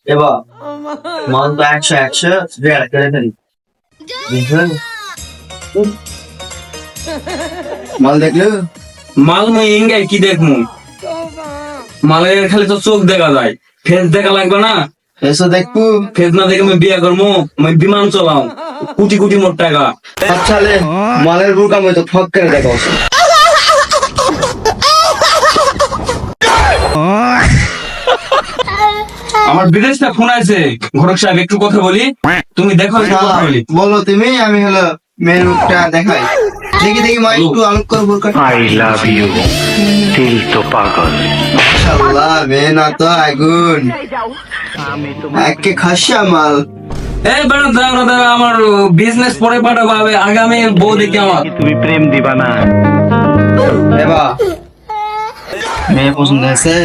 এবার মাল তো 100 বেড়া করে ফেলি বুঝলেন মাল দেখলো মাল মই ইঙ্গাই কি দেখমু মালের খালি তো চোখ দেখা যায় ফেস দেখা লাগবে না এসো দেখবো ফেস না দেখে আমি বিয়া করবো আমি বিমান চলাম কোটি কোটি মোট টাকা আচ্ছালে মালের বুকা মই তো ফক করে দেখো আমার বিদেশটা ফোন আছে ঘটক সাহেব একটু কথা বলি তুমি দেখো একটু কথা বলি বলো তুমি আমি হলো মেয়ের মুখটা দেখাই দেখি দেখি মা একটু আলোক করে বুকা I love you দিল তো পাগল মাশাআল্লাহ মেয়ে না তো আগুন একে খাসা মাল এই বেটা দাঁড়া আমার বিজনেস পরে পাঠাবো আগামী বউ দেখি আমার তুমি প্রেম দিবা না এবা মেয়ে পছন্দ হয়েছে